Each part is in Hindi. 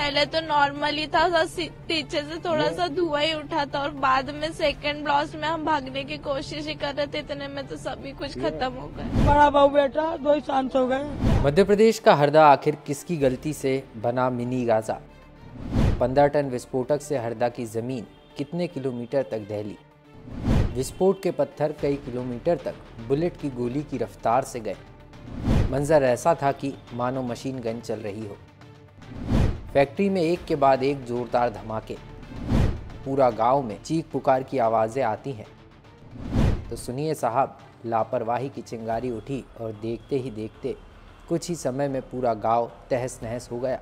पहले तो नॉर्मल ही था, पीछे से थोड़ा सा धुआं ही उठा था और बाद में सेकंड ब्लास्ट में हम भागने की कोशिश ही कर रहे थे, इतने में तो सभी कुछ खत्म हो गए। बड़ा बहू बेटा 2 ही शांत हो गए। मध्य प्रदेश का हरदा आखिर किसकी गलती से बना मिनी गाजा? 15 टन विस्फोटक से हरदा की जमीन कितने किलोमीटर तक दहली? विस्फोट के पत्थर कई किलोमीटर तक बुलेट की गोली की रफ्तार से गए। मंजर ऐसा था कि मानो मशीन गन चल रही हो। फैक्ट्री में एक के बाद एक जोरदार धमाके, पूरा गांव में चीख पुकार की आवाज़ें आती हैं। तो सुनिए साहब, लापरवाही की चिंगारी उठी और देखते ही देखते कुछ ही समय में पूरा गांव तहस नहस हो गया।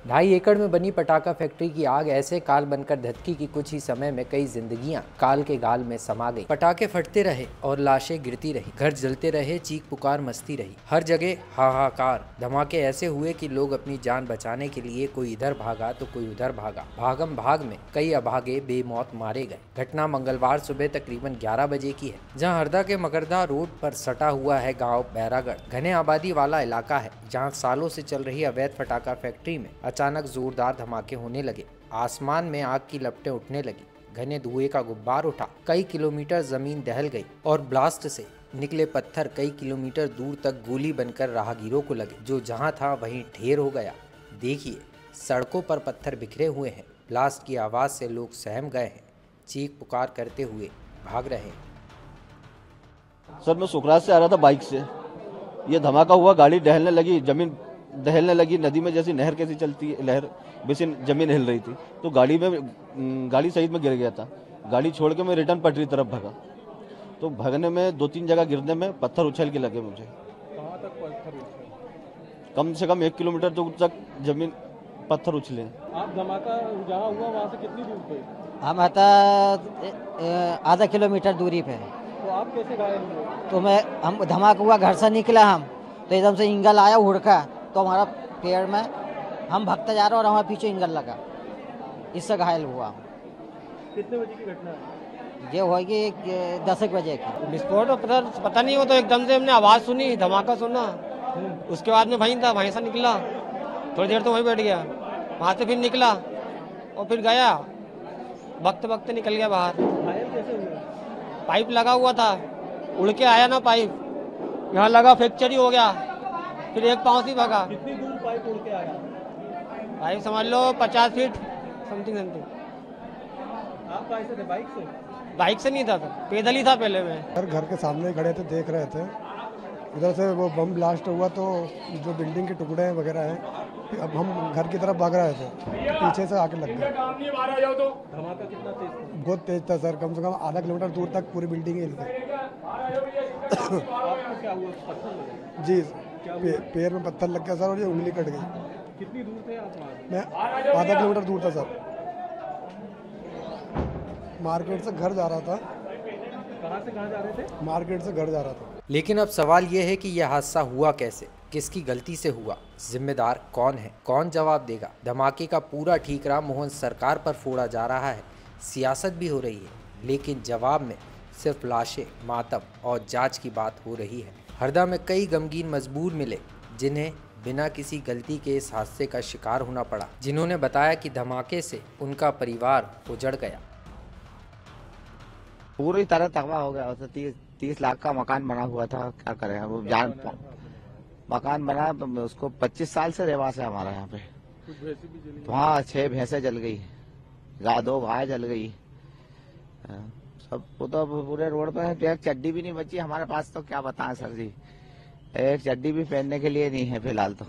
2.5 एकड़ में बनी पटाखा फैक्ट्री की आग ऐसे काल बनकर धधकी कि कुछ ही समय में कई जिंदगियां काल के गाल में समा गई। पटाखे फटते रहे और लाशें गिरती रही, घर जलते रहे, चीख पुकार मचती रही, हर जगह हाहाकार। धमाके ऐसे हुए कि लोग अपनी जान बचाने के लिए कोई इधर भागा तो कोई उधर भागा। भागम भाग में कई अभागे बेमौत मारे गए। घटना मंगलवार सुबह तकरीबन 11 बजे की है, जहाँ हरदा के मकरदा रोड पर सटा हुआ है गाँव बैरागढ़। घने आबादी वाला इलाका है, जहाँ सालों से चल रही अवैध पटाखा फैक्ट्री में अचानक जोरदार धमाके होने लगे। आसमान में आग की लपटें उठने लगी, घने धुएं का गुब्बार उठा, कई किलोमीटर जमीन दहल गई और ब्लास्ट से निकले पत्थर कई किलोमीटर दूर तक गोली बनकर राहगीरों को लगे, जो जहां था वहीं ढेर हो गया। देखिए, सड़कों पर पत्थर बिखरे हुए हैं। ब्लास्ट की आवाज से लोग सहम गए हैं, चीख पुकार करते हुए भाग रहे हैं। सर, मैं सुखराज से आ रहा था बाइक से, ये धमाका हुआ, गाड़ी दहलने लगी, जमीन दहलने लगी। नदी में जैसी नहर कैसी चलती है, लहर वैसे जमीन हिल रही थी, तो गाड़ी सहित में गिर गया था। गाड़ी छोड़ के मैं रिटर्न पटरी तरफ भागा, तो भागने में 2-3 जगह गिरने में पत्थर उछल के लगे मुझे। कहाँ तक पत्थर उछले? कम से कम 1 किलोमीटर दूर तक जमीन पत्थर उछले। आप धमाका जहाँ हुआ वहाँ से कितनी दूर थे? हम आता आधा किलोमीटर दूरी पे। तो आप कैसे घायल हुए? तो हम धमाका हुआ, घर से निकला हम, तो एकदम से इंगल आया उड़का, तो हमारा पेड़ में हम भागते जा रहे और हमारे पीछे इंगल लगा, इससे घायल हुआ। कितने बजे की घटना है? ये होगी 10 बजे की। विस्फोट पता नहीं, वो तो एकदम से हमने आवाज़ सुनी, धमाका सुना, उसके बाद में वहीं से निकला, थोड़ी देर तो वहीं बैठ गया, वहाँ से फिर निकला और फिर गया, वक्त निकल गया बाहर। घायल कैसे हुए? पाइप लगा हुआ था, उड़ के आया ना पाइप, यहाँ लगा, फ्रैक्चर ही हो गया, फिर एक पाँव से भागा। कितनी दूर पाइप उड़ के आया? पाइप समझ लो 50 फीट समथिंग। आप कहाँ से थे? बाइक से? बाइक से नहीं था, पैदल ही था पहले मैं। घर के सामने खड़े थे, देख रहे थे, इधर से वो बम ब्लास्ट हुआ, तो जो बिल्डिंग के टुकड़े वगैरह हैं, अब हम घर की तरफ भाग रहे थे, पीछे से आके लग गए। धमाका कितना तेज था? बहुत तेज था सर, कम से कम आधा किलोमीटर दूर तक पूरी बिल्डिंग हिल गई। आपको क्या हुआ? पत्थर लगे? जी, पैर में पत्थर लग गया सर, और ये उंगली कट गई। कितनी दूर थे आप वहाँ? मैं आधा किलोमीटर दूर था सर, मार्केट से घर जा रहा था। कहाँ से कहाँ जा रहे थे? मार्केट से घर जा रहा था। लेकिन अब सवाल यह है कि यह हादसा हुआ कैसे, किसकी गलती से हुआ, जिम्मेदार कौन है, कौन जवाब देगा? धमाके का पूरा ठीकरा मोहन सरकार पर फोड़ा जा रहा है, सियासत भी हो रही है, लेकिन जवाब में सिर्फ लाशें, मातम और जांच की बात हो रही है। हरदा में कई गमगीन मजबूर मिले, जिन्हें बिना किसी गलती के इस हादसे का शिकार होना पड़ा, जिन्होंने बताया कि धमाके से उनका परिवार उजड़ गया। पूरी तरह तबाह हो गया। 30 लाख का मकान बना हुआ था, क्या करें वो जान। मकान बना, उसको 25 साल से रहवास है हमारा यहाँ पे। वहाँ 6 भैंसें जल गई, 2 गाय जल गई, सब तो पूरे रोड पे है। एक चड्डी भी नहीं बची हमारे पास, तो क्या बताएं सर जी, एक चड्डी भी पहनने के लिए नहीं है फिलहाल। तो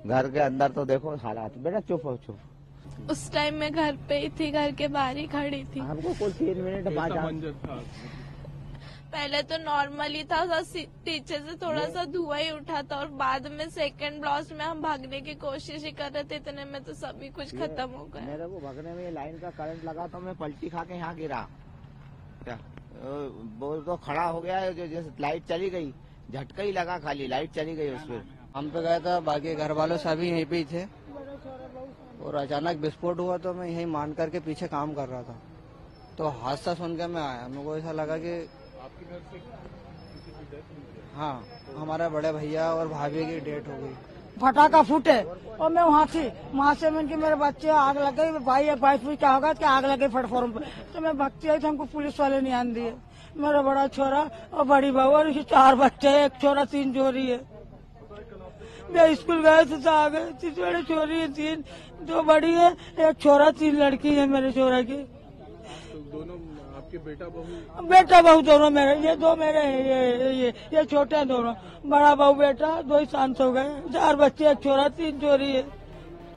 घर के अंदर तो देखो हालात। बेटा चुप हो, चुप। उस टाइम मैं घर पे ही थी, घर के बाहर ही खड़ी थी। आपको कुल 3 मिनट बाद पहले तो नॉर्मल ही था, पीछे से थोड़ा सा धुआं ही उठा था और बाद में सेकंड ब्लास्ट में हम भागने की कोशिश ही कर रहे थे, इतने में तो सभी कुछ खत्म हो गया। मेरे को भागने में लाइन का करंट लगा, तो मैं पलटी खा के यहाँ गिरा। क्या वो तो खड़ा हो गया, जो जैसे लाइट चली गई, झटका ही लगा, खाली लाइट चली गई उस पर। हम तो गए थे, बाकी घर वालों सभी यहीं पे ही थे, और अचानक विस्फोट हुआ, तो मैं यहीं मान करके पीछे काम कर रहा था, तो हादसा सुन के मैं आया। मेरे को ऐसा लगा कि आपके घर से किसी की डेथ हुई है? हाँ, हमारा बड़े भैया और भाभी की डेथ हो गई। फटाका फूटे और मैं वहाँ थी। वहाँ से मैंने मेरे बच्चे आग लग गई, भाई पूछ क्या होगा कि आग लग गई प्लेटफॉर्म पे। तो मैं भगती आई तो हमको पुलिस वाले नहीं आने दिए। मेरा बड़ा छोरा और बड़ी बहू और 4 बच्चे, 1 छोरा 3 छोरी है। मैं स्कूल गए थे तो आ गए, 3 बड़े छोरी है, 3 2 बड़ी है, 1 छोरा 3 लड़की है मेरे छोरा की। तो दोनों आपके बेटा बहू दोनों मेरे, ये 2 मेरे हैं, ये छोटे हैं दोनों। बड़ा बहू बेटा 2 ही शांत हो गए, 4 बच्चे, 1 छोरा 3 छोरी है।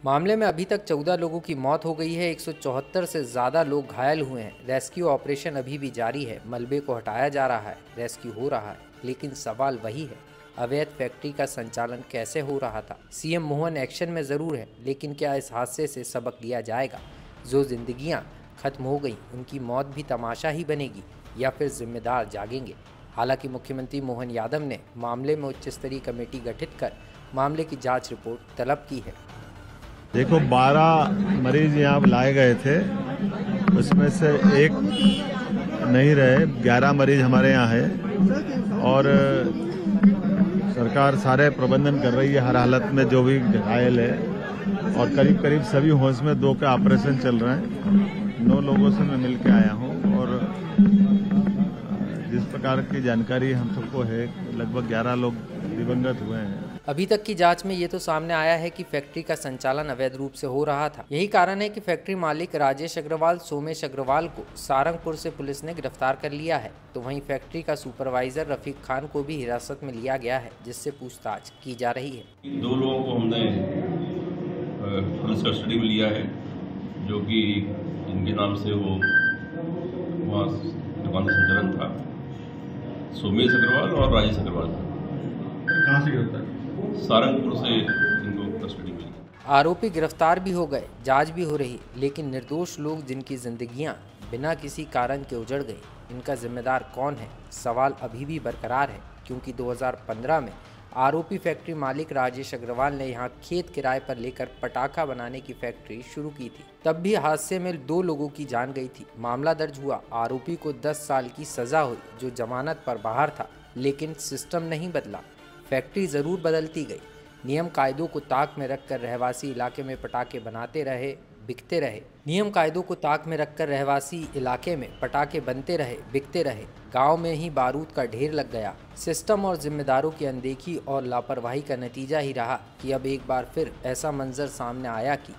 मामले में अभी तक 14 लोगों की मौत हो गई है, 174 से ज़्यादा लोग घायल हुए हैं। रेस्क्यू ऑपरेशन अभी भी जारी है, मलबे को हटाया जा रहा है, रेस्क्यू हो रहा है, लेकिन सवाल वही है, अवैध फैक्ट्री का संचालन कैसे हो रहा था। सीएम मोहन एक्शन में ज़रूर है, लेकिन क्या इस हादसे से सबक लिया जाएगा? जो जिंदगियां खत्म हो गई उनकी मौत भी तमाशा ही बनेगी या फिर जिम्मेदार जागेंगे? हालांकि मुख्यमंत्री मोहन यादव ने मामले में उच्च स्तरीय कमेटी गठित कर मामले की जाँच रिपोर्ट तलब की है। देखो 12 मरीज यहाँ लाए गए थे, उसमें से 1 नहीं रहे, 11 मरीज हमारे यहाँ है और सरकार सारे प्रबंधन कर रही है हर हालत में। जो भी घायल है और करीब करीब सभी होश में 2 का ऑपरेशन चल रहे हैं। 9 लोगों से मैं मिल के आया हूँ और जिस प्रकार की जानकारी हम सबको है लगभग 11 लोग दिवंगत हुए हैं। अभी तक की जांच में ये तो सामने आया है कि फैक्ट्री का संचालन अवैध रूप से हो रहा था। यही कारण है कि फैक्ट्री मालिक राजेश अग्रवाल, सोमेश अग्रवाल को सारंगपुर से पुलिस ने गिरफ्तार कर लिया है। तो वहीं फैक्ट्री का सुपरवाइजर रफीक खान को भी हिरासत में लिया गया है, जिससे पूछताछ की जा रही है। 2 लोगों को हमने पुलिस कस्टडी में लिया है, जो कि इनके नाम से वो वहाँ दुकान का संचालन था। सोमेश अग्रवाल और राजेश अग्रवाल। कहाँ से गिरफ्तार? सारंगपुर से इनको कस्टडी में। आरोपी गिरफ्तार भी हो गए, जांच भी हो रही, लेकिन निर्दोष लोग जिनकी जिंदगियां बिना किसी कारण के उजड़ गई, इनका जिम्मेदार कौन है? सवाल अभी भी बरकरार है, क्योंकि 2015 में आरोपी फैक्ट्री मालिक राजेश अग्रवाल ने यहां खेत किराए पर लेकर पटाखा बनाने की फैक्ट्री शुरू की थी। तब भी हादसे में 2 लोगों की जान गई थी। मामला दर्ज हुआ, आरोपी को 10 साल की सजा हुई, जो जमानत पर बाहर था, लेकिन सिस्टम नहीं बदला। फैक्ट्री ज़रूर बदलती गई, नियम कायदों को ताक में रखकर रहवासी इलाके में पटाखे बनाते रहे, बिकते रहे। नियम कायदों को ताक में रखकर रहवासी इलाके में पटाखे बनते रहे, बिकते रहे। गांव में ही बारूद का ढेर लग गया। सिस्टम और जिम्मेदारों की अनदेखी और लापरवाही का नतीजा ही रहा कि अब एक बार फिर ऐसा मंजर सामने आया कि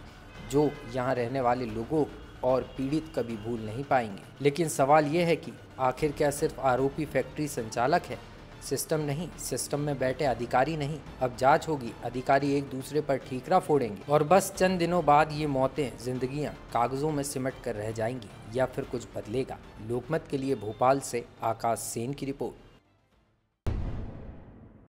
जो यहाँ रहने वाले लोगों और पीड़ित कभी भूल नहीं पाएंगे। लेकिन सवाल ये है कि आखिर क्या सिर्फ आरोपी फैक्ट्री संचालक है, सिस्टम नहीं, सिस्टम में बैठे अधिकारी नहीं? अब जांच होगी, अधिकारी एक दूसरे पर ठीकरा फोड़ेंगे और बस चंद दिनों बाद ये मौतें, जिंदगियां कागजों में सिमट कर रह जाएंगी, या फिर कुछ बदलेगा? लोकमत के लिए भोपाल से आकाश सेन की रिपोर्ट।